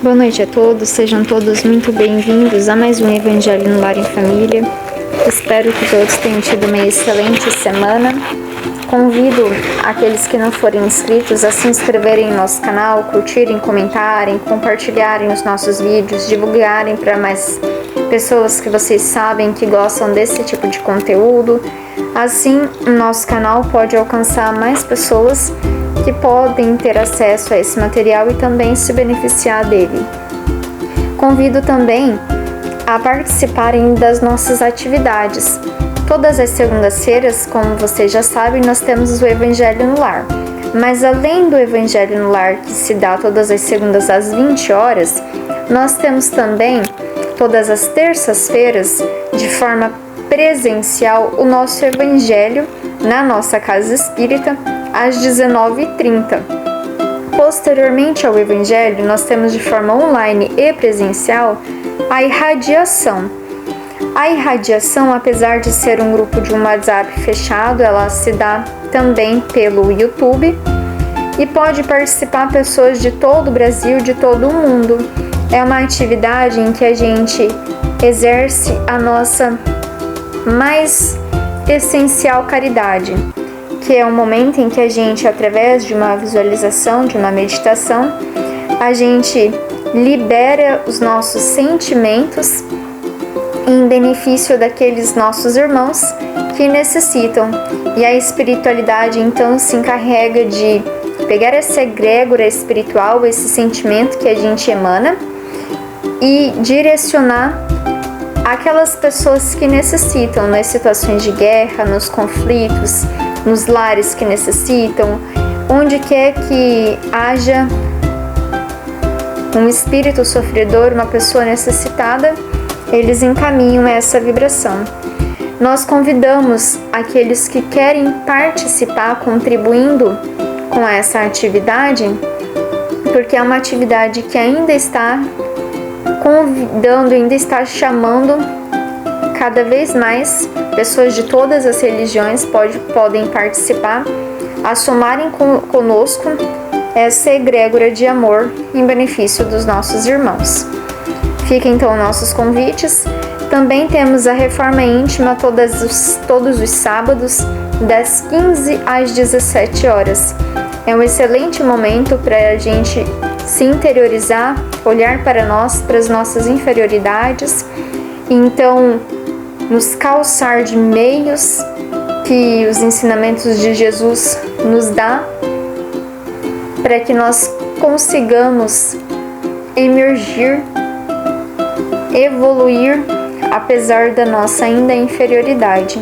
Boa noite a todos, sejam todos muito bem-vindos a mais um Evangelho no Lar em Família. Espero que todos tenham tido uma excelente semana. Convido aqueles que não forem inscritos a se inscreverem em nosso canal, curtirem, comentarem, compartilharem os nossos vídeos, divulgarem para mais pessoas que vocês sabem que gostam desse tipo de conteúdo. Assim, o nosso canal pode alcançar mais pessoas que podem ter acesso a esse material e também se beneficiar dele. Convido também a participarem das nossas atividades. Todas as segundas-feiras, como vocês já sabem, nós temos o Evangelho no Lar. Mas além do Evangelho no Lar, que se dá todas as segundas às 20 horas, nós temos também, todas as terças-feiras, de forma presencial, o nosso Evangelho na nossa Casa Espírita, às 19h30. Posteriormente ao Evangelho, nós temos de forma online e presencial a irradiação. A irradiação, apesar de ser um grupo de um WhatsApp fechado, ela se dá também pelo YouTube e pode participar pessoas de todo o Brasil, de todo o mundo. É uma atividade em que a gente exerce a nossa mais essencial caridade, que é um momento em que a gente, através de uma visualização, de uma meditação, a gente libera os nossos sentimentos em benefício daqueles nossos irmãos que necessitam. E a espiritualidade, então, se encarrega de pegar essa egrégora espiritual, esse sentimento que a gente emana, e direcionar aquelas pessoas que necessitam, nas situações de guerra, nos conflitos, nos lares que necessitam, onde quer que haja um espírito sofredor, uma pessoa necessitada, eles encaminham essa vibração. Nós convidamos aqueles que querem participar, contribuindo com essa atividade, porque é uma atividade que ainda está convidando, ainda está chamando cada vez mais pessoas de todas as religiões podem participar, a somarem conosco essa egrégora de amor em benefício dos nossos irmãos. Fiquem então nossos convites. Também temos a Reforma Íntima todos os sábados, das 15 às 17 horas. É um excelente momento para a gente se interiorizar, olhar para nós, para as nossas inferioridades, e então nos calçar de meios que os ensinamentos de Jesus nos dá, para que nós consigamos emergir, evoluir, apesar da nossa ainda inferioridade.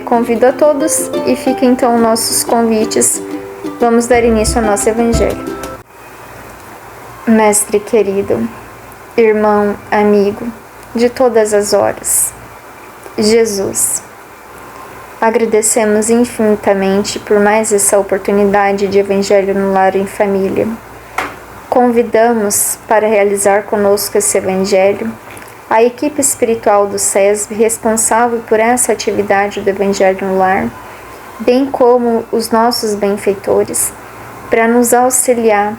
Convido a todos e fiquem então nossos convites. Vamos dar início ao nosso Evangelho. Mestre querido, irmão, amigo de todas as horas, Jesus, agradecemos infinitamente por mais essa oportunidade de Evangelho no Lar em Família. Convidamos para realizar conosco esse Evangelho a equipe espiritual do SESB responsável por essa atividade do Evangelho no Lar, bem como os nossos benfeitores, para nos auxiliar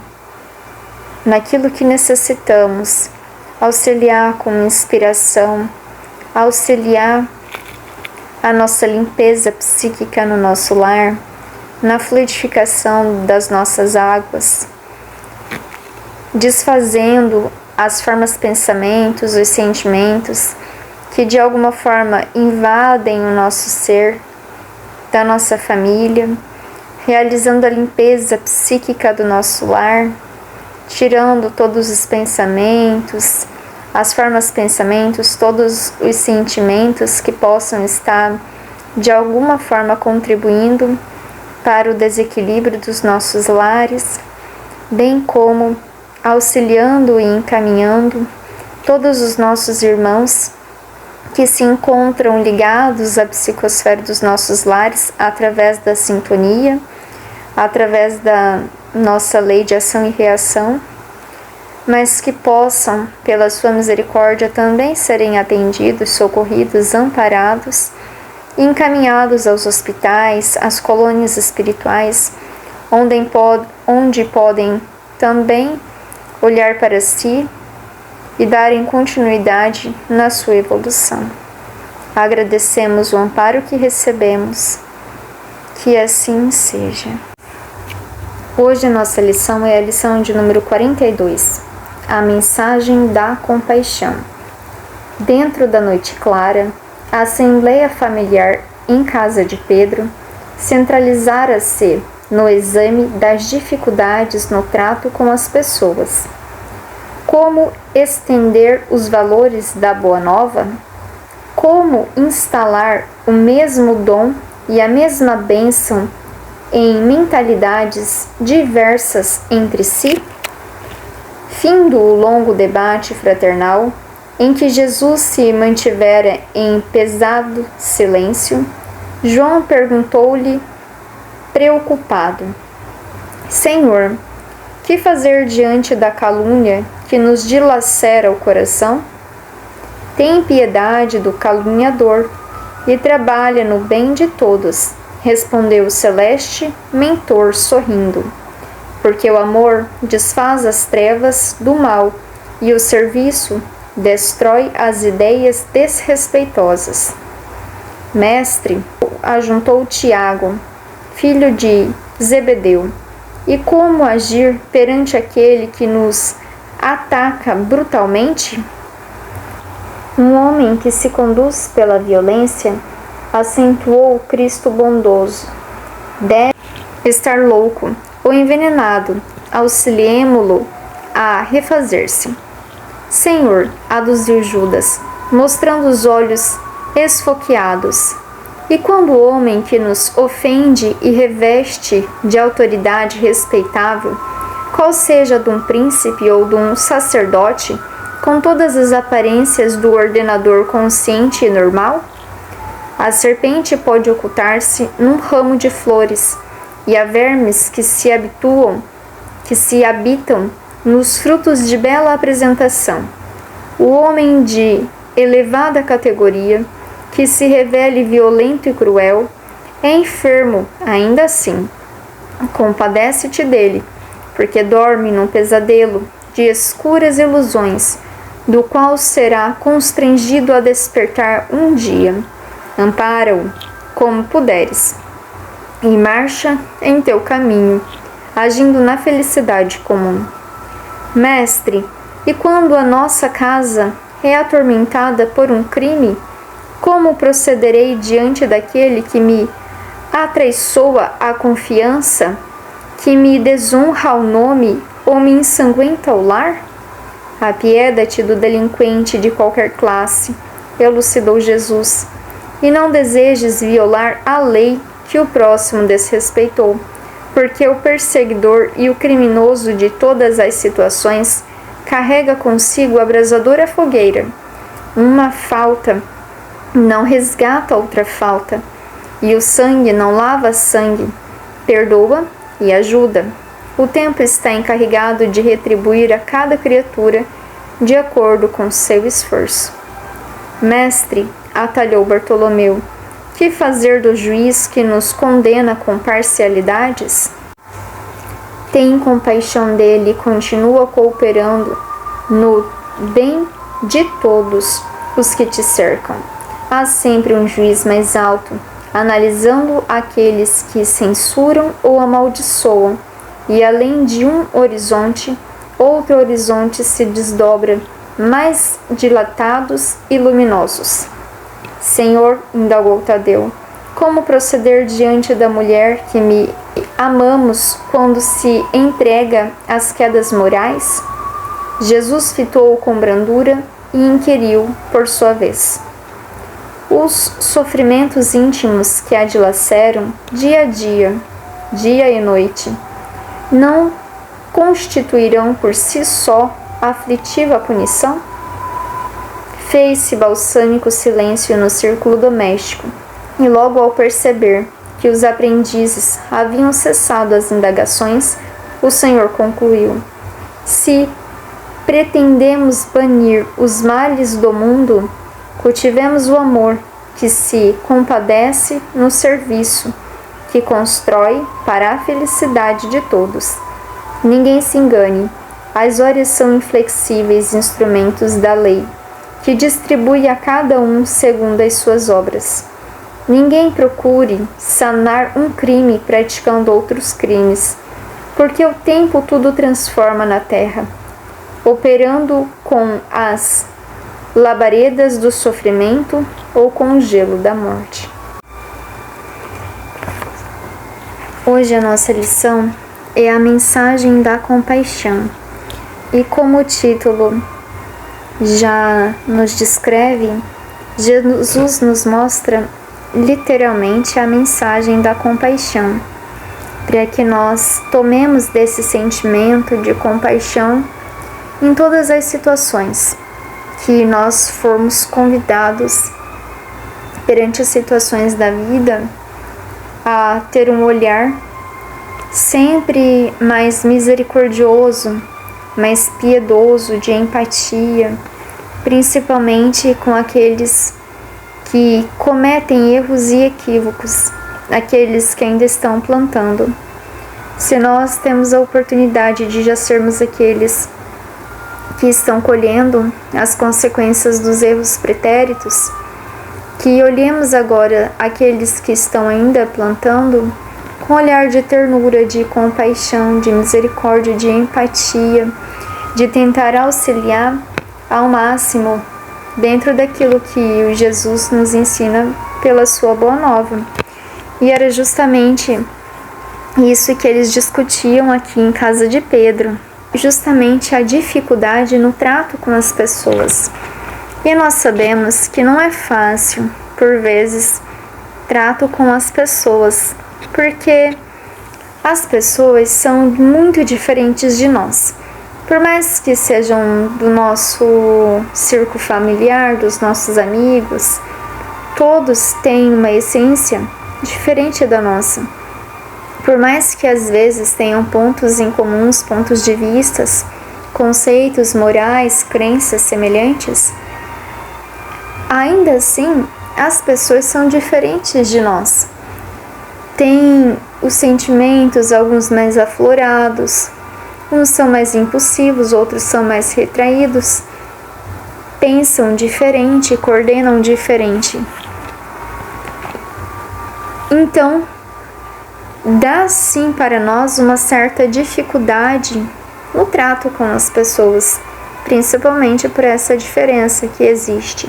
naquilo que necessitamos, auxiliar com inspiração, auxiliar a nossa limpeza psíquica no nosso lar, na fluidificação das nossas águas, desfazendo as formas pensamentos, os sentimentos que de alguma forma invadem o nosso ser, da nossa família, realizando a limpeza psíquica do nosso lar, tirando todos os pensamentos, as formas pensamentos, todos os sentimentos que possam estar de alguma forma contribuindo para o desequilíbrio dos nossos lares, bem como auxiliando e encaminhando todos os nossos irmãos que se encontram ligados à psicosfera dos nossos lares através da sintonia, através da nossa lei de ação e reação, mas que possam, pela sua misericórdia, também serem atendidos, socorridos, amparados e encaminhados aos hospitais, às colônias espirituais, onde podem também olhar para si e darem continuidade na sua evolução. Agradecemos o amparo que recebemos, que assim seja. Hoje a nossa lição é a lição de número 42, a mensagem da compaixão. Dentro da noite clara, a assembleia familiar em casa de Pedro centralizara-se no exame das dificuldades no trato com as pessoas. Como estender os valores da Boa Nova? Como instalar o mesmo dom e a mesma bênção em mentalidades diversas entre si? Findo o longo debate fraternal, em que Jesus se mantivera em pesado silêncio, João perguntou-lhe, preocupado: Senhor, que fazer diante da calúnia que nos dilacera o coração? Tem piedade do caluniador e trabalha no bem de todos, respondeu o celeste mentor sorrindo, porque o amor desfaz as trevas do mal e o serviço destrói as ideias desrespeitosas. Mestre, ajuntou Tiago, filho de Zebedeu, e como agir perante aquele que nos ataca brutalmente? Um homem que se conduz pela violência, acentuou o Cristo bondoso, deve estar louco ou envenenado, auxiliemo-lo a refazer-se. Senhor, aduziu Judas, mostrando os olhos esfoqueados. E quando o homem que nos ofende e reveste de autoridade respeitável, qual seja de um príncipe ou de um sacerdote, com todas as aparências do ordenador consciente e normal? A serpente pode ocultar-se num ramo de flores, e há vermes que se habitam nos frutos de bela apresentação. O homem de elevada categoria, que se revele violento e cruel, é enfermo ainda assim. Compadece-te dele, porque dorme num pesadelo de escuras ilusões, do qual será constrangido a despertar um dia. Ampara-o como puderes, e marcha em teu caminho, agindo na felicidade comum. Mestre, e quando a nossa casa é atormentada por um crime, como procederei diante daquele que me atraiçoa a confiança, que me desonra o nome ou me ensanguenta o lar? Apieda-te do delinquente de qualquer classe, elucidou Jesus, e não desejes violar a lei que o próximo desrespeitou, porque o perseguidor e o criminoso de todas as situações carrega consigo a abrasadora fogueira. Uma falta não resgata outra falta, e o sangue não lava sangue, perdoa e ajuda. O tempo está encarregado de retribuir a cada criatura de acordo com seu esforço. Mestre, atalhou Bartolomeu, que fazer do juiz que nos condena com parcialidades? Tem compaixão dele e continua cooperando no bem de todos os que te cercam. Há sempre um juiz mais alto, analisando aqueles que censuram ou amaldiçoam, e além de um horizonte, outro horizonte se desdobra, mais dilatados e luminosos. Senhor, indagou Tadeu, como proceder diante da mulher que me amamos quando se entrega às quedas morais? Jesus fitou-o com brandura e inquiriu por sua vez. Os sofrimentos íntimos que a dilaceram dia a dia e noite, não constituirão por si só aflitiva punição? Fez-se balsâmico silêncio no círculo doméstico, e logo ao perceber que os aprendizes haviam cessado as indagações, o Senhor concluiu: se pretendemos banir os males do mundo, cultivemos o amor que se compadece no serviço, que constrói para a felicidade de todos. Ninguém se engane, As horas são inflexíveis instrumentos da lei, que distribui a cada um segundo as suas obras. Ninguém procure sanar um crime praticando outros crimes, porque o tempo tudo transforma na terra, operando com as labaredas do sofrimento ou com o gelo da morte. Hoje a nossa lição é a mensagem da compaixão, e como o título já nos descreve, Jesus nos mostra literalmente a mensagem da compaixão, para que nós tomemos desse sentimento de compaixão em todas as situações que nós formos convidados perante as situações da vida a ter um olhar sempre mais misericordioso, mais piedoso, de empatia, principalmente com aqueles que cometem erros e equívocos, aqueles que ainda estão plantando. Se nós temos a oportunidade de já sermos aqueles que estão colhendo as consequências dos erros pretéritos, que olhemos agora aqueles que estão ainda plantando com olhar de ternura, de compaixão, de misericórdia, de empatia, de tentar auxiliar ao máximo dentro daquilo que o Jesus nos ensina pela sua boa nova. E era justamente isso que eles discutiam aqui em casa de Pedro, justamente a dificuldade no trato com as pessoas. E nós sabemos que não é fácil, por vezes, trato com as pessoas, porque as pessoas são muito diferentes de nós. Por mais que sejam do nosso círculo familiar, dos nossos amigos, todos têm uma essência diferente da nossa. Por mais que às vezes tenham pontos em comuns, pontos de vistas, conceitos morais, crenças semelhantes, ainda assim as pessoas são diferentes de nós. Têm os sentimentos, alguns mais aflorados, uns são mais impulsivos, outros são mais retraídos, pensam diferente, coordenam diferente. Então, dá sim para nós uma certa dificuldade no trato com as pessoas, principalmente por essa diferença que existe.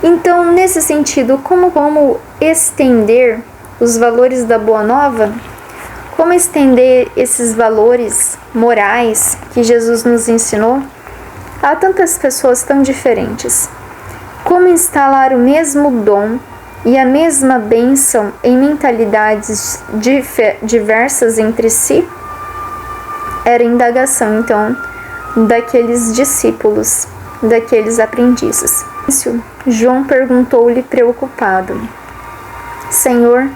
Então, nesse sentido, como estender os valores da Boa Nova? Como estender esses valores morais que Jesus nos ensinou a tantas pessoas tão diferentes? Como instalar o mesmo dom e a mesma bênção em mentalidades diversas entre si? Era a indagação, então, daqueles discípulos, daqueles aprendizes. João perguntou-lhe preocupado: Senhor,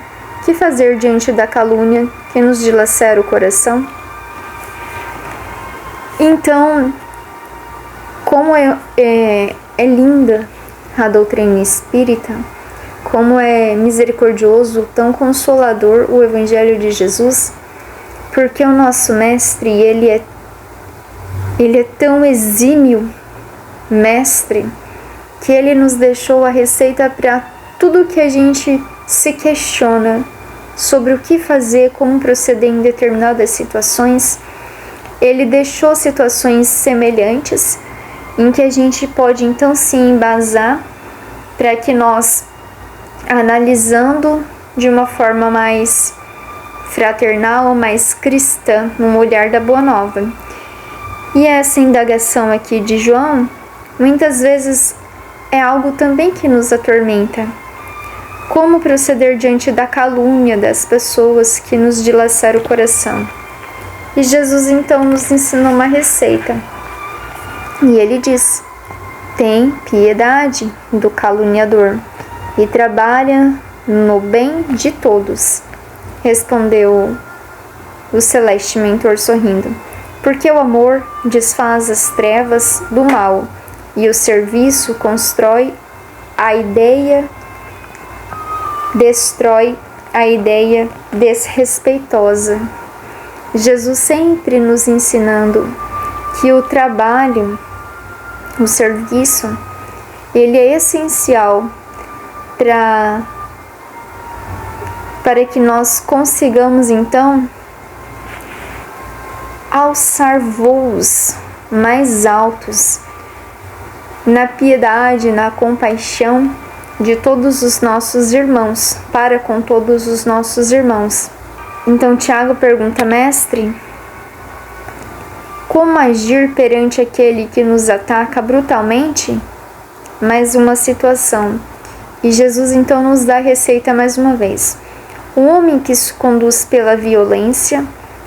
que fazer diante da calúnia que nos dilacera o coração? Então, como é linda a doutrina espírita, como é misericordioso, tão consolador o Evangelho de Jesus, porque o nosso Mestre, ele é tão exímio Mestre, que ele nos deixou a receita para tudo que a gente se questiona sobre o que fazer, como proceder em determinadas situações. Ele deixou situações semelhantes em que a gente pode então se embasar para que nós, analisando de uma forma mais fraternal, mais cristã, no olhar da Boa Nova. E essa indagação aqui de João, muitas vezes é algo também que nos atormenta. Como proceder diante da calúnia das pessoas que nos dilacera o coração? E Jesus então nos ensina uma receita. E ele diz: tem piedade do caluniador e trabalha no bem de todos. Respondeu o celeste mentor sorrindo. Porque o amor desfaz as trevas do mal e o serviço destrói a ideia desrespeitosa. Jesus sempre nos ensinando que o trabalho, o serviço, ele é essencial para que nós consigamos então alçar voos mais altos na piedade, na compaixão de todos os nossos irmãos, para com todos os nossos irmãos. Então Tiago pergunta: mestre, como agir perante aquele que nos ataca brutalmente? Mais uma situação. E Jesus então nos dá a receita mais uma vez. O homem que se conduz pela violência,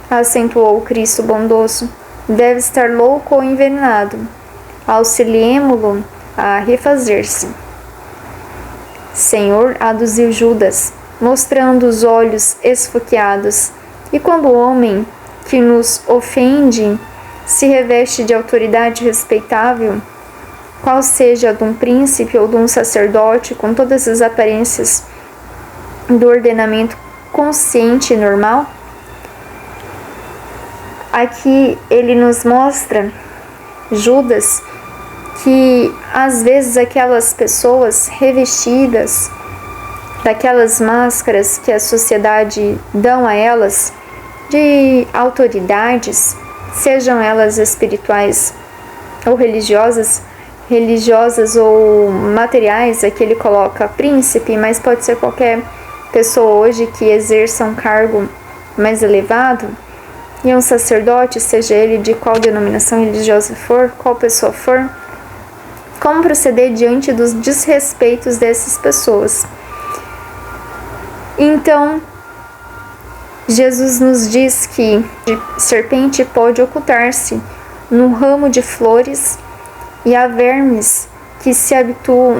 acentuou o Cristo bondoso, deve estar louco ou envenenado. Auxiliemo-lo a refazer-se. Senhor, aduziu Judas, mostrando os olhos esfoqueados. E quando o homem que nos ofende se reveste de autoridade respeitável, qual seja a de um príncipe ou de um sacerdote, com todas as aparências do ordenamento consciente e normal? Aqui ele nos mostra, Judas, que às vezes aquelas pessoas revestidas daquelas máscaras que a sociedade dão a elas de autoridades, sejam elas espirituais ou religiosas ou materiais, aqui ele coloca príncipe, mas pode ser qualquer pessoa hoje que exerça um cargo mais elevado, e um sacerdote, seja ele de qual denominação religiosa for, qual pessoa for. Como proceder diante dos desrespeitos dessas pessoas? Então, Jesus nos diz que a serpente pode ocultar-se no ramo de flores e há vermes que se habituam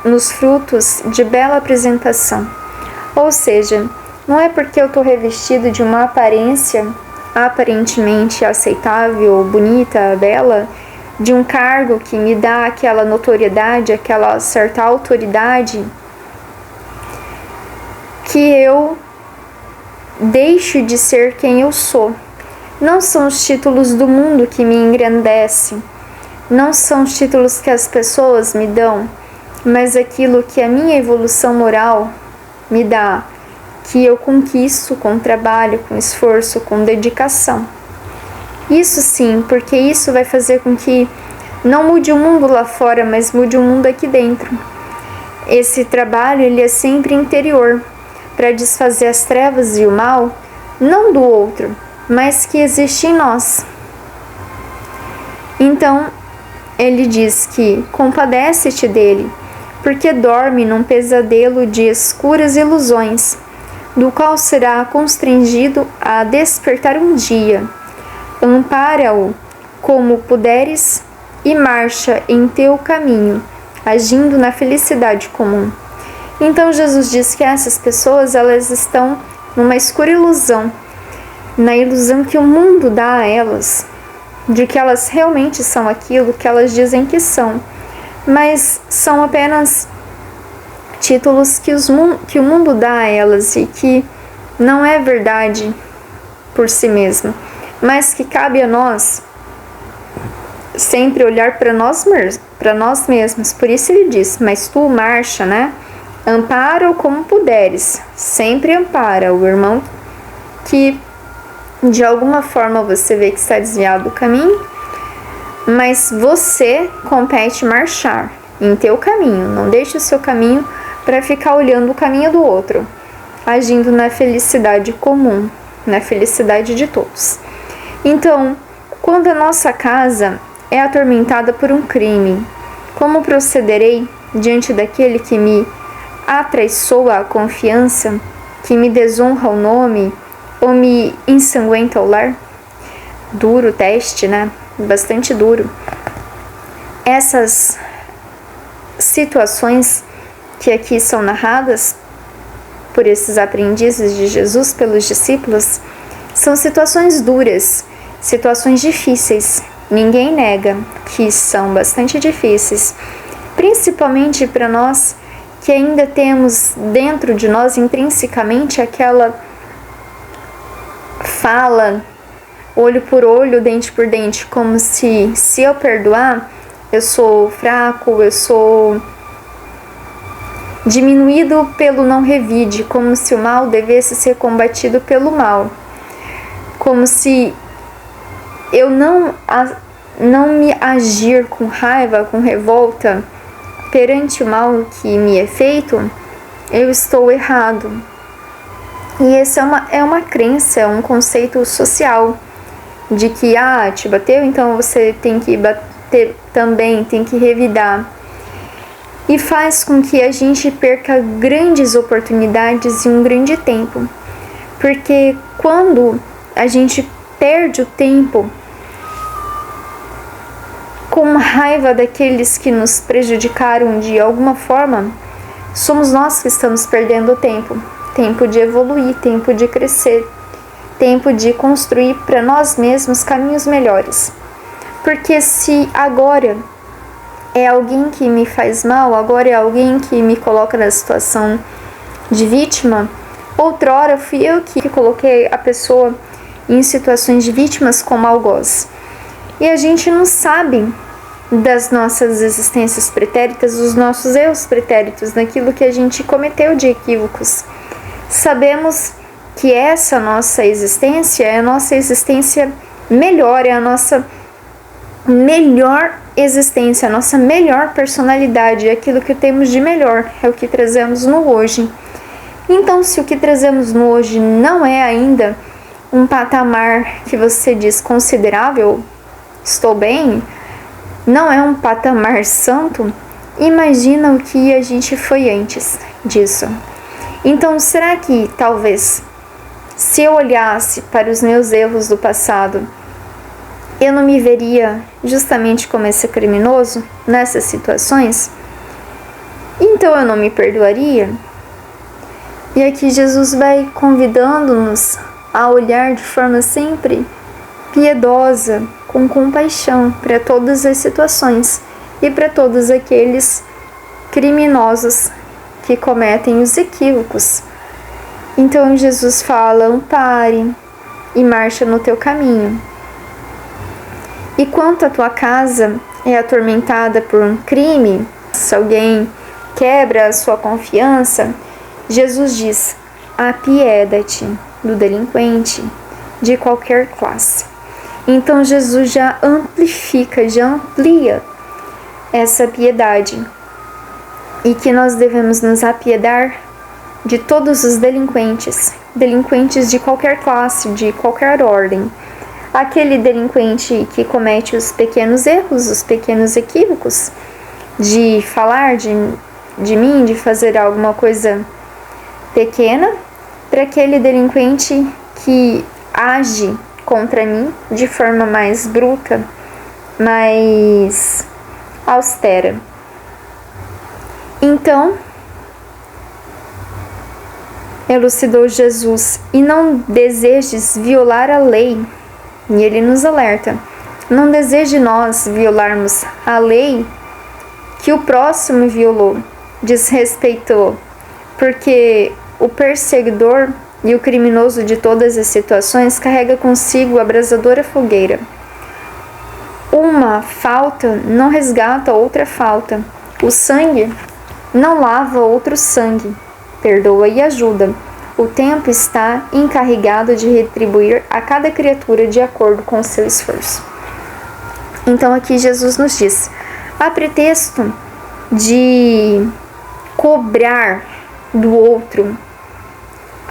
nos frutos de bela apresentação. Ou seja, não é porque eu estou revestido de uma aparência aparentemente aceitável, bonita, bela, de um cargo que me dá aquela notoriedade, aquela certa autoridade, que eu deixo de ser quem eu sou. Não são os títulos do mundo que me engrandecem, não são os títulos que as pessoas me dão, mas aquilo que a minha evolução moral me dá, que eu conquisto com trabalho, com esforço, com dedicação. Isso sim, porque isso vai fazer com que não mude o mundo lá fora, mas mude o mundo aqui dentro. Esse trabalho, ele é sempre interior, para desfazer as trevas e o mal, não do outro, mas que existe em nós. Então, ele diz que compadece-te dele, porque dorme num pesadelo de escuras ilusões, do qual será constrangido a despertar um dia. Ampara-o como puderes e marcha em teu caminho, agindo na felicidade comum. Então Jesus diz que essas pessoas, elas estão numa escura ilusão, na ilusão que o mundo dá a elas, de que elas realmente são aquilo que elas dizem que são, mas são apenas títulos que o mundo dá a elas e que não é verdade por si mesmo, mas que cabe a nós sempre olhar para nós mesmos. Por isso ele diz: mas tu marcha, né? Ampara-o como puderes, sempre ampara o irmão que de alguma forma você vê que está desviado do caminho, mas você compete marchar em teu caminho, não deixe o seu caminho para ficar olhando o caminho do outro, agindo na felicidade comum, na felicidade de todos. Então, quando a nossa casa é atormentada por um crime, como procederei diante daquele que me atraiçoa a confiança, que me desonra o nome ou me ensanguenta o lar? Duro teste, né? Bastante duro. Essas situações que aqui são narradas por esses aprendizes de Jesus, pelos discípulos, são situações duras, situações difíceis. Ninguém nega que são bastante difíceis, principalmente para nós que ainda temos dentro de nós intrinsecamente aquela fala olho por olho, dente por dente, como se eu perdoar, eu sou fraco, eu sou diminuído pelo não revide, como se o mal devesse ser combatido pelo mal, como se eu não me agir com raiva, com revolta perante o mal que me é feito, eu estou errado. E essa é uma crença, é um conceito social de que, te bateu, então você tem que bater também, tem que revidar. E faz com que a gente perca grandes oportunidades e um grande tempo. Porque quando a gente perde o tempo com raiva daqueles que nos prejudicaram de alguma forma, somos nós que estamos perdendo o tempo. Tempo de evoluir, tempo de crescer, tempo de construir para nós mesmos caminhos melhores. Porque se agora é alguém que me faz mal, agora é alguém que me coloca na situação de vítima, outrora fui eu que coloquei a pessoa em situações de vítimas como algoz. E a gente não sabe das nossas existências pretéritas, dos nossos erros pretéritos, daquilo que a gente cometeu de equívocos. Sabemos que essa nossa existência é a nossa existência melhor, é a nossa melhor existência, a nossa melhor personalidade, é aquilo que temos de melhor, é o que trazemos no hoje. Então, se o que trazemos no hoje não é ainda um patamar que você diz considerável, estou bem, não é um patamar santo, imagina o que a gente foi antes disso. Então, será que talvez, se eu olhasse para os meus erros do passado, eu não me veria justamente como esse criminoso nessas situações? Então eu não me perdoaria? E aqui Jesus vai convidando-nos a olhar de forma sempre piedosa, com compaixão para todas as situações e para todos aqueles criminosos que cometem os equívocos. Então Jesus fala: ampare e marcha no teu caminho. E quanto a tua casa é atormentada por um crime, se alguém quebra a sua confiança, Jesus diz: apieda-te do delinquente de qualquer classe. Então Jesus já amplifica, já amplia essa piedade, e que nós devemos nos apiedar de todos os delinquentes, delinquentes de qualquer classe, de qualquer ordem. Aquele delinquente que comete os pequenos erros, os pequenos equívocos, de falar de mim, de fazer alguma coisa pequena, para aquele delinquente que age contra mim de forma mais bruta, mais austera. Então, elucidou Jesus: e não desejes violar a lei. E ele nos alerta: não deseje nós violarmos a lei que o próximo violou, desrespeitou, porque o perseguidor e o criminoso de todas as situações carrega consigo a abrasadora fogueira. Uma falta não resgata outra falta. O sangue não lava outro sangue. Perdoa e ajuda. O tempo está encarregado de retribuir a cada criatura de acordo com o seu esforço. Então aqui Jesus nos diz: a pretexto de cobrar do outro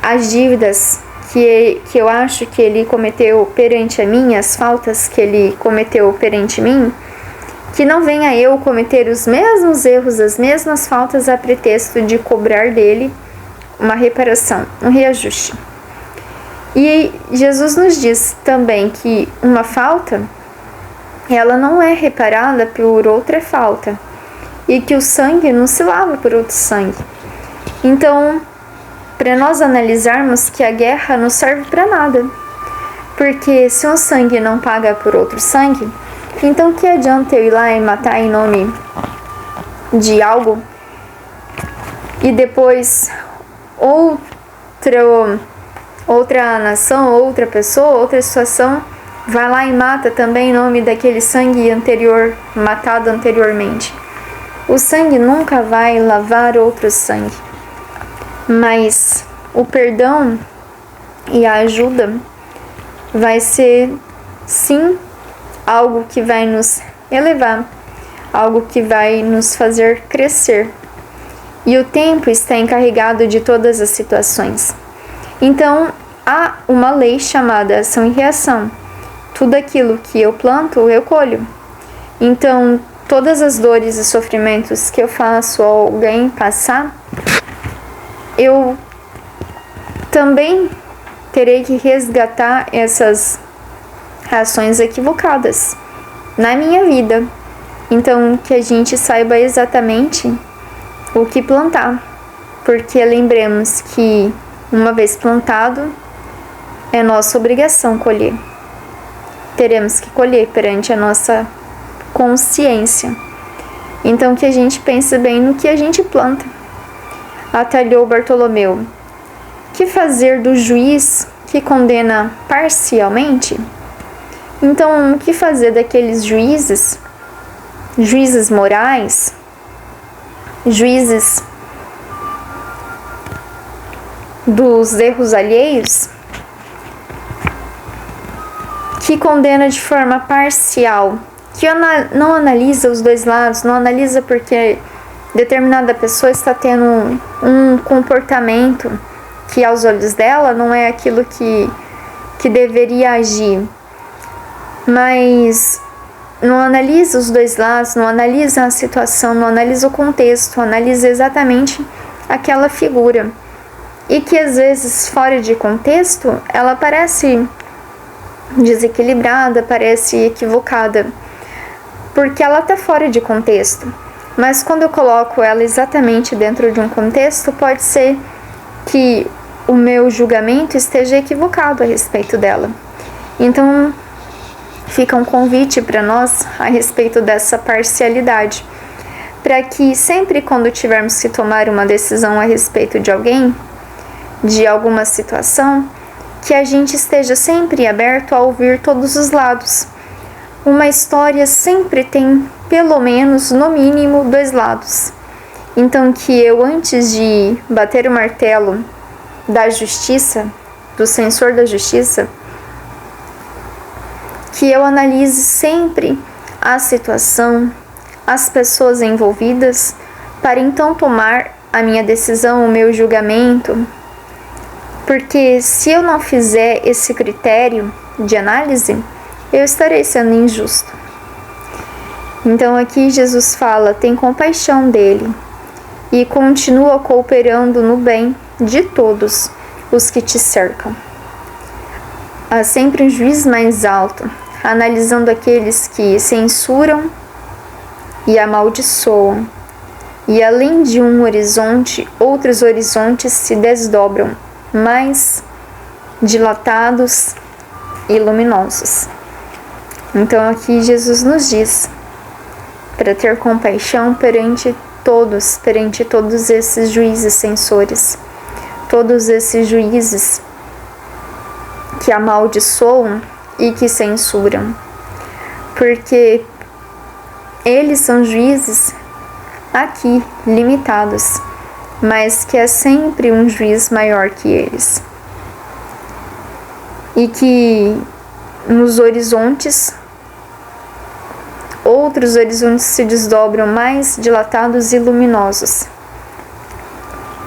as dívidas que eu acho que ele cometeu perante a mim, as faltas que ele cometeu perante mim, que não venha eu cometer os mesmos erros, as mesmas faltas a pretexto de cobrar dele uma reparação, um reajuste. E Jesus nos diz também que uma falta, ela não é reparada por outra falta, e que o sangue não se lava por outro sangue. Então, para nós analisarmos que a guerra não serve para nada, porque se um sangue não paga por outro sangue, então que adianta eu ir lá e matar em nome de algo e depois outra nação, outra pessoa, outra situação vai lá e mata também em nome daquele sangue anterior, matado anteriormente. O sangue nunca vai lavar outro sangue, mas o perdão e a ajuda vai ser, sim, algo que vai nos elevar, algo que vai nos fazer crescer. E o tempo está encarregado de todas as situações. Então, há uma lei chamada ação e reação. Tudo aquilo que eu planto, eu colho. Então, todas as dores e sofrimentos que eu faço alguém passar, eu também terei que resgatar essas ações equivocadas na minha vida. Então, que a gente saiba exatamente o que plantar, porque lembremos que uma vez plantado, é nossa obrigação colher. Teremos que colher perante a nossa consciência. Então, que a gente pense bem no que a gente planta. Atalhou Bartolomeu: que fazer do juiz que condena parcialmente? Então, o que fazer daqueles juízes morais, juízes dos erros alheios, que condena de forma parcial, que não analisa os dois lados, não analisa porque determinada pessoa está tendo um comportamento que aos olhos dela não é aquilo que deveria agir, mas não analisa os dois lados, não analisa a situação, não analisa o contexto, analisa exatamente aquela figura. E que às vezes, fora de contexto, ela parece desequilibrada, parece equivocada, porque ela está fora de contexto. Mas quando eu coloco ela exatamente dentro de um contexto, pode ser que o meu julgamento esteja equivocado a respeito dela. Então, fica um convite para nós a respeito dessa parcialidade, para que sempre quando tivermos que tomar uma decisão a respeito de alguém, de alguma situação, que a gente esteja sempre aberto a ouvir todos os lados. Uma história sempre tem, pelo menos, no mínimo, dois lados. Então, que eu, antes de bater o martelo da justiça, do censor da justiça, que eu analise sempre a situação, as pessoas envolvidas, para então tomar a minha decisão, o meu julgamento. Porque se eu não fizer esse critério de análise, eu estarei sendo injusto. Então aqui Jesus fala: tem compaixão dele e continua cooperando no bem de todos os que te cercam. Há sempre um juiz mais alto, analisando aqueles que censuram e amaldiçoam. E além de um horizonte, outros horizontes se desdobram, mais dilatados e luminosos. Então aqui Jesus nos diz para ter compaixão perante todos esses juízes censores, todos esses juízes que amaldiçoam e que censuram, porque eles são juízes aqui limitados, mas que é sempre um juiz maior que eles. E que nos horizontes, outros horizontes se desdobram mais dilatados e luminosos.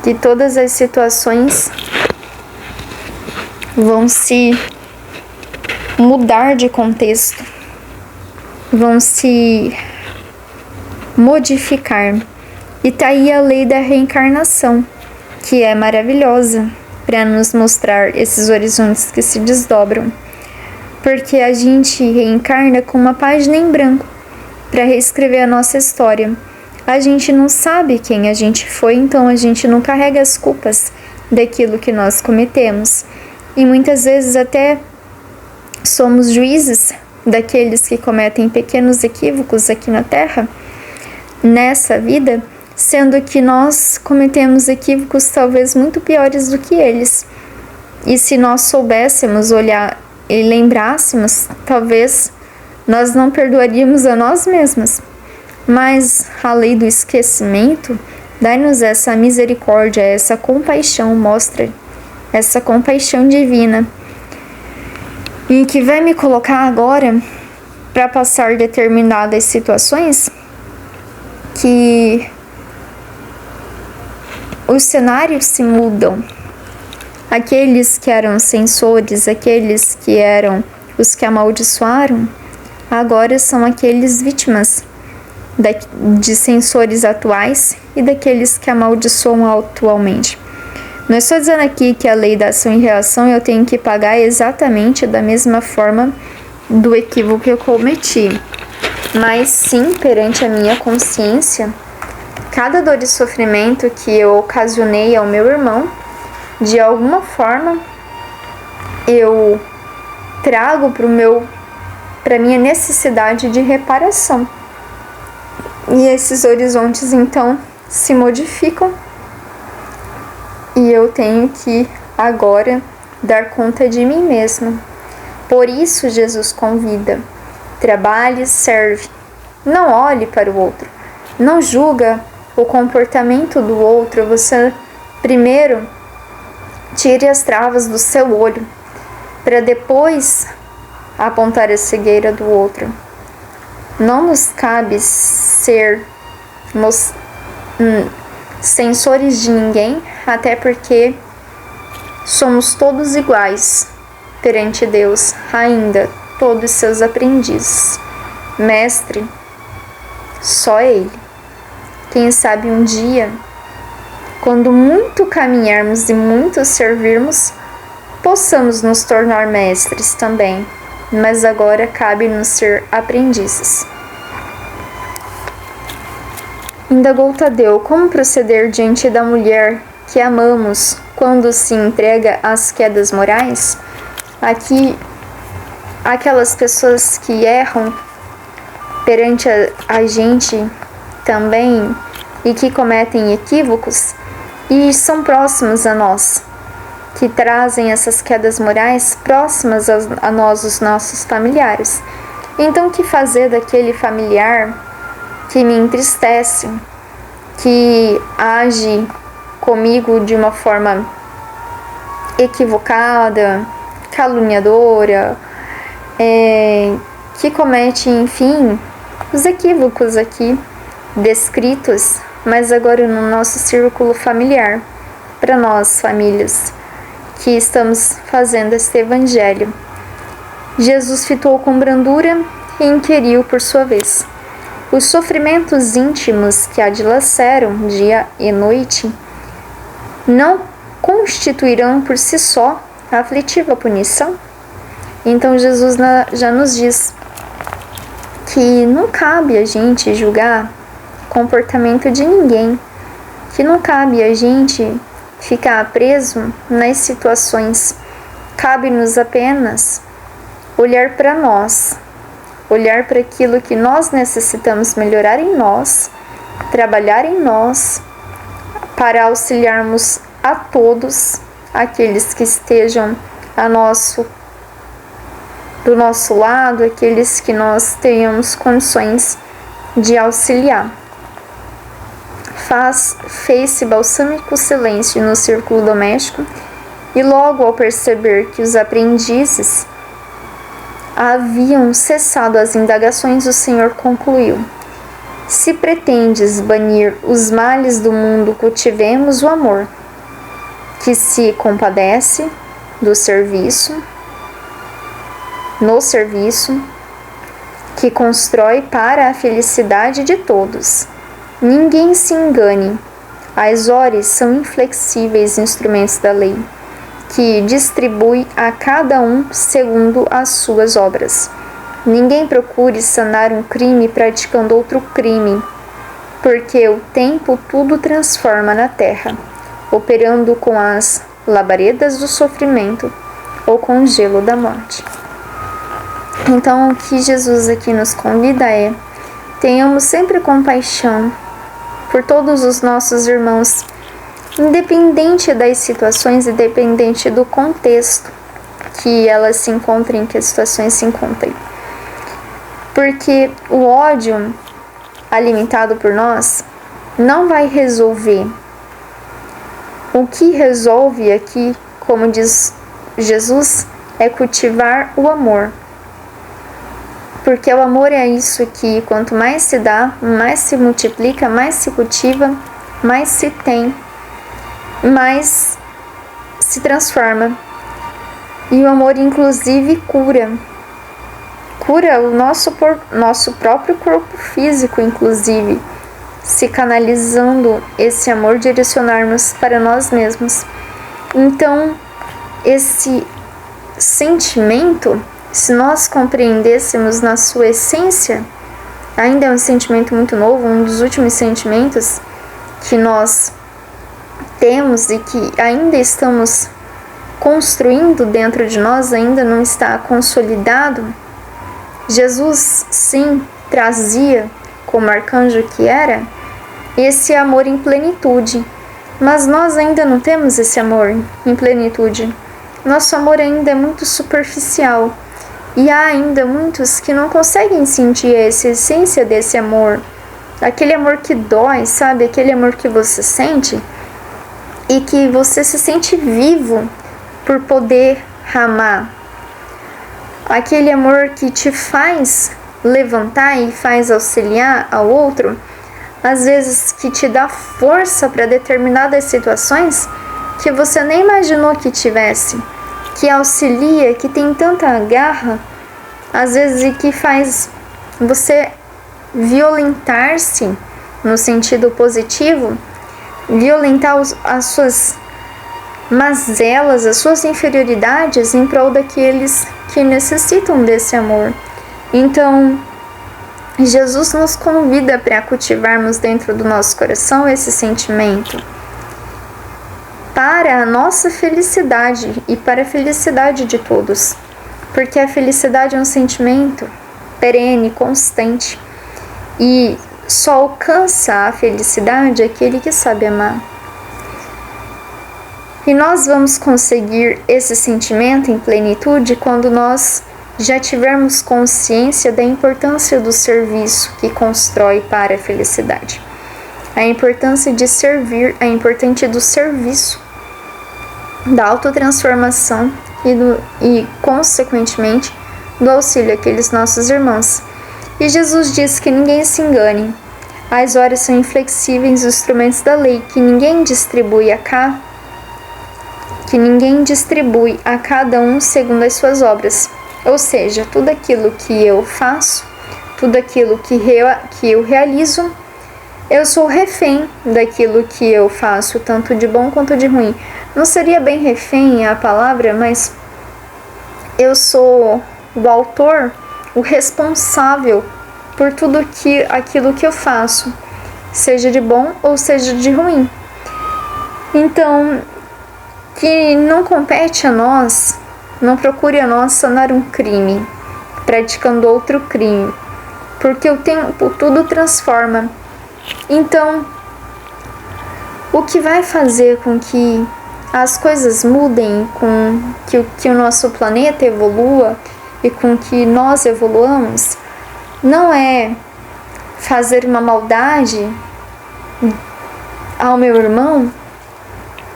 Que todas as situações vão se mudar de contexto, vão se modificar. E tá aí a lei da reencarnação, que é maravilhosa para nos mostrar esses horizontes que se desdobram, porque a gente reencarna com uma página em branco para reescrever a nossa história. A gente não sabe quem a gente foi, então a gente não carrega as culpas daquilo que nós cometemos. E muitas vezes até somos juízes daqueles que cometem pequenos equívocos aqui na Terra, nessa vida, sendo que nós cometemos equívocos talvez muito piores do que eles. E se nós soubéssemos olhar e lembrássemos, talvez nós não perdoaríamos a nós mesmos. Mas a lei do esquecimento dá-nos essa misericórdia, essa compaixão, mostra essa compaixão divina, em que vai me colocar agora para passar determinadas situações que os cenários se mudam. Aqueles que eram censores, aqueles que eram os que amaldiçoaram, agora são aqueles vítimas de censores atuais e daqueles que amaldiçoam atualmente. Não estou dizendo aqui que a lei da ação e reação eu tenho que pagar exatamente da mesma forma do equívoco que eu cometi, mas sim, perante a minha consciência, cada dor e sofrimento que eu ocasionei ao meu irmão, de alguma forma, eu trago para minha necessidade de reparação. E esses horizontes, então, se modificam e eu tenho que agora dar conta de mim mesma. Por isso, Jesus convida: trabalhe, serve. Não olhe para o outro. Não julga o comportamento do outro. Você primeiro tire as travas do seu olho, para depois apontar a cegueira do outro. Não nos cabe sermos censores de ninguém, até porque somos todos iguais perante Deus, ainda todos seus aprendizes. Mestre, só Ele. Quem sabe um dia, quando muito caminharmos e muito servirmos, possamos nos tornar mestres também, mas agora cabe-nos ser aprendizes. Indagou Tadeu como proceder diante da mulher que amamos quando se entrega às quedas morais? Aqui, aquelas pessoas que erram perante a gente também e que cometem equívocos e são próximos a nós, que trazem essas quedas morais próximas a nós, os nossos familiares. Então, o que fazer daquele familiar que me entristece, que age comigo de uma forma equivocada, caluniadora, que comete, enfim, os equívocos aqui descritos, mas agora no nosso círculo familiar, para nós, famílias, que estamos fazendo este evangelho. Jesus fitou com brandura e inquiriu por sua vez: os sofrimentos íntimos que a dilaceram dia e noite não constituirão por si só a aflitiva punição? Então Jesus já nos diz que não cabe a gente julgar comportamento de ninguém, que não cabe a gente ficar preso nas situações. Cabe-nos apenas olhar para nós, olhar para aquilo que nós necessitamos melhorar em nós, trabalhar em nós, para auxiliarmos a todos aqueles que estejam do nosso lado, aqueles que nós tenhamos condições de auxiliar. Fez-se balsâmico silêncio no círculo doméstico e logo ao perceber que os aprendizes haviam cessado as indagações, o Senhor concluiu: se pretendes banir os males do mundo, cultivemos o amor, que se compadece no serviço, que constrói para a felicidade de todos. Ninguém se engane, as horas são inflexíveis instrumentos da lei, que distribui a cada um segundo as suas obras. Ninguém procure sanar um crime praticando outro crime, porque o tempo tudo transforma na terra, operando com as labaredas do sofrimento ou com o gelo da morte. Então, o que Jesus aqui nos convida é: tenhamos sempre compaixão por todos os nossos irmãos, independente das situações, independente do contexto que elas se encontrem, que as situações se encontrem. Porque o ódio alimentado por nós não vai resolver. O que resolve aqui, como diz Jesus, é cultivar o amor. Porque o amor é isso que quanto mais se dá, mais se multiplica, mais se cultiva, mais se tem, mais se transforma. E o amor, inclusive, cura. Cura o nosso próprio corpo físico, inclusive, se canalizando esse amor, direcionarmos para nós mesmos. Então, esse sentimento, se nós compreendêssemos na sua essência, ainda é um sentimento muito novo, um dos últimos sentimentos que nós temos e que ainda estamos construindo dentro de nós, ainda não está consolidado. Jesus, sim, trazia, como arcanjo que era, esse amor em plenitude, mas nós ainda não temos esse amor em plenitude. Nosso amor ainda é muito superficial e há ainda muitos que não conseguem sentir essa essência desse amor, aquele amor que dói, sabe? Aquele amor que você sente e que você se sente vivo por poder amar. Aquele amor que te faz levantar e faz auxiliar ao outro, às vezes que te dá força para determinadas situações que você nem imaginou que tivesse, que auxilia, que tem tanta garra, às vezes, e que faz você violentar-se no sentido positivo, violentar as suas mazelas, as suas inferioridades em prol daqueles que necessitam desse amor. Então, Jesus nos convida para cultivarmos dentro do nosso coração esse sentimento para a nossa felicidade e para a felicidade de todos, porque a felicidade é um sentimento perene, constante, e só alcança a felicidade aquele que sabe amar. E nós vamos conseguir esse sentimento em plenitude quando nós já tivermos consciência da importância do serviço que constrói para a felicidade. A importância de servir, a importância do serviço, da autotransformação e, consequentemente, do auxílio àqueles nossos irmãos. E Jesus diz que ninguém se engane. As horas são inflexíveis, os instrumentos da lei, que ninguém distribui a cada um segundo as suas obras. Ou seja, tudo aquilo que eu faço, tudo aquilo que eu realizo, eu sou refém daquilo que eu faço, tanto de bom quanto de ruim. Não seria bem refém a palavra, mas eu sou o autor, o responsável por tudo aquilo que eu faço, seja de bom ou seja de ruim. Então, que não compete a nós, não procure a nós sanar um crime, praticando outro crime, porque o tempo tudo transforma. Então, o que vai fazer com que as coisas mudem, com que o nosso planeta evolua e com que nós evoluamos, não é fazer uma maldade ao meu irmão,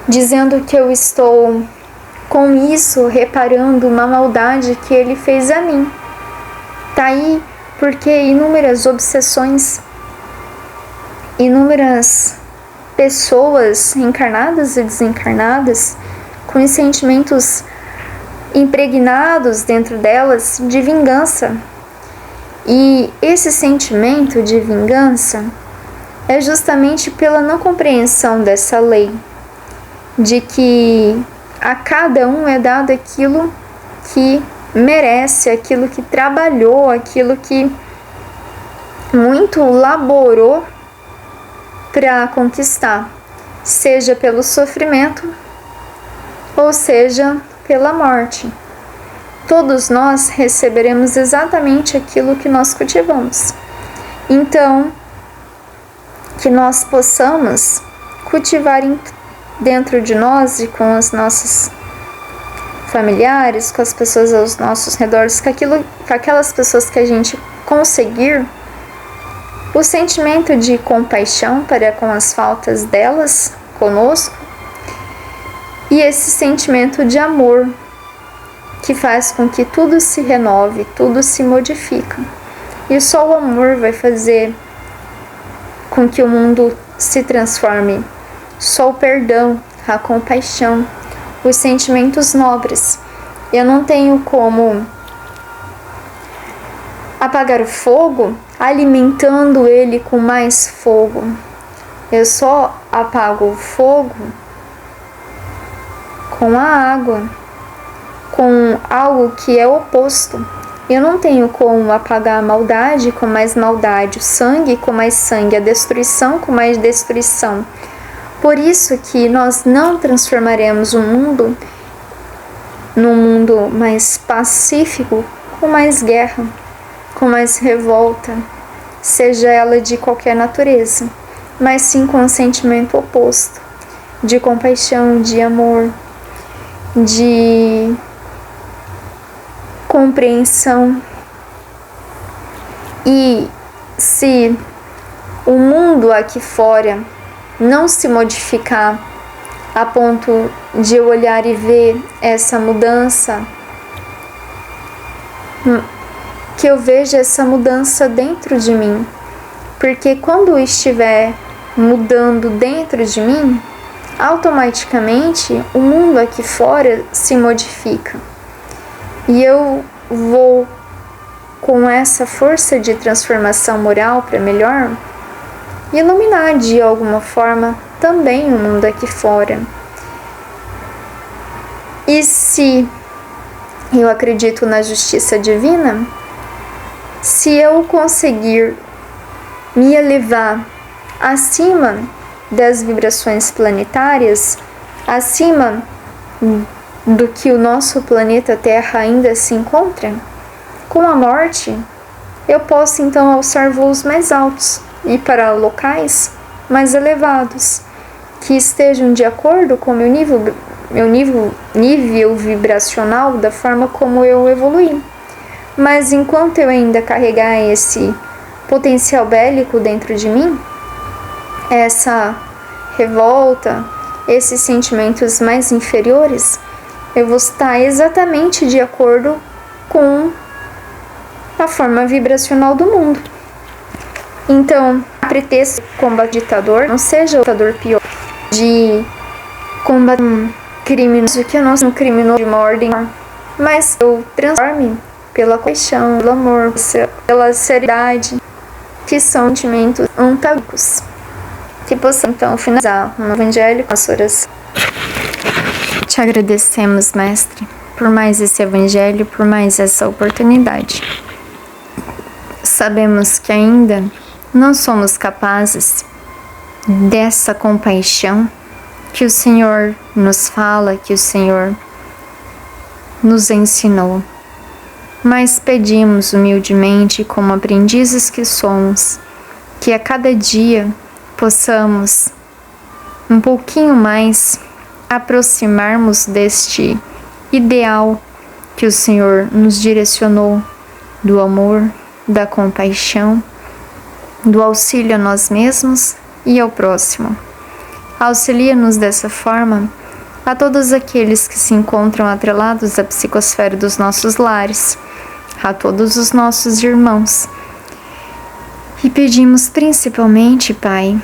dizendo que eu estou com isso reparando uma maldade que ele fez a mim. Tá aí porque inúmeras obsessões, inúmeras pessoas encarnadas e desencarnadas com sentimentos impregnados dentro delas de vingança. E esse sentimento de vingança é justamente pela não compreensão dessa lei, de que a cada um é dado aquilo que merece, aquilo que trabalhou, aquilo que muito laborou para conquistar, seja pelo sofrimento ou seja pela morte. Todos nós receberemos exatamente aquilo que nós cultivamos. Então, que nós possamos cultivar dentro de nós e com as nossas familiares, com as pessoas aos nossos redores, com aquelas pessoas que a gente conseguir, o sentimento de compaixão para com as faltas delas conosco e esse sentimento de amor que faz com que tudo se renove, tudo se modifica. E só o amor vai fazer com que o mundo se transforme. Só o perdão, a compaixão, os sentimentos nobres. Eu não tenho como apagar o fogo alimentando ele com mais fogo. Eu só apago o fogo com a água, com algo que é oposto. Eu não tenho como apagar a maldade com mais maldade, o sangue com mais sangue, a destruição com mais destruição. Por isso que nós não transformaremos o mundo num mundo mais pacífico, com mais guerra, com mais revolta, seja ela de qualquer natureza, mas sim com um sentimento oposto, de compaixão, de amor, de compreensão. E se o mundo aqui fora não se modificar a ponto de eu olhar e ver essa mudança, que eu veja essa mudança dentro de mim, porque quando estiver mudando dentro de mim, automaticamente o mundo aqui fora se modifica. E eu vou, com essa força de transformação moral para melhor, iluminar de alguma forma também o mundo aqui fora. E se eu acredito na justiça divina, se eu conseguir me elevar acima das vibrações planetárias, acima do que o nosso planeta Terra ainda se encontra, com a morte, eu posso então alçar voos mais altos e para locais mais elevados, que estejam de acordo com meu nível vibracional da forma como eu evoluí. Mas enquanto eu ainda carregar esse potencial bélico dentro de mim, essa revolta, esses sentimentos mais inferiores, eu vou estar exatamente de acordo com a forma vibracional do mundo. Então, a pretexto de combate ditador, não seja o ditador pior, de combater um criminoso que eu não sou um criminoso de uma ordem, mas eu transforme pela compaixão, pelo amor, pela seriedade, que são sentimentos antagônicos. Que possamos então finalizar o Evangelho com a sua oração. Te agradecemos, Mestre, por mais esse Evangelho, por mais essa oportunidade. Sabemos que ainda não somos capazes dessa compaixão que o Senhor nos fala, que o Senhor nos ensinou. Mas pedimos humildemente, como aprendizes que somos, que a cada dia possamos um pouquinho mais aproximarmos deste ideal que o Senhor nos direcionou, do amor, da compaixão, do auxílio a nós mesmos e ao próximo. Auxilia-nos dessa forma a todos aqueles que se encontram atrelados à psicosfera dos nossos lares, a todos os nossos irmãos. E pedimos principalmente, Pai,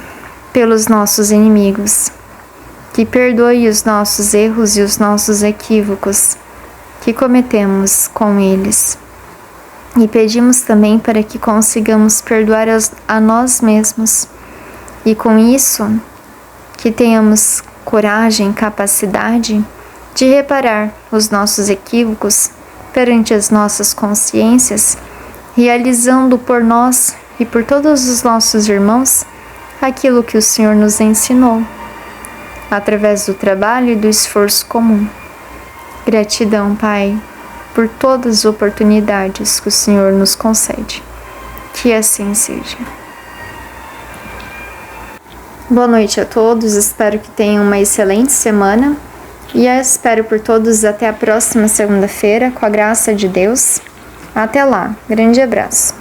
pelos nossos inimigos, que perdoe os nossos erros e os nossos equívocos que cometemos com eles. E pedimos também para que consigamos perdoar a nós mesmos e com isso que tenhamos coragem, capacidade de reparar os nossos equívocos perante as nossas consciências, realizando por nós e por todos os nossos irmãos aquilo que o Senhor nos ensinou, através do trabalho e do esforço comum. Gratidão, Pai, por todas as oportunidades que o Senhor nos concede. Que assim seja. Boa noite a todos, espero que tenham uma excelente semana E eu espero por todos até a próxima segunda-feira, com a graça de Deus. Até lá, grande abraço.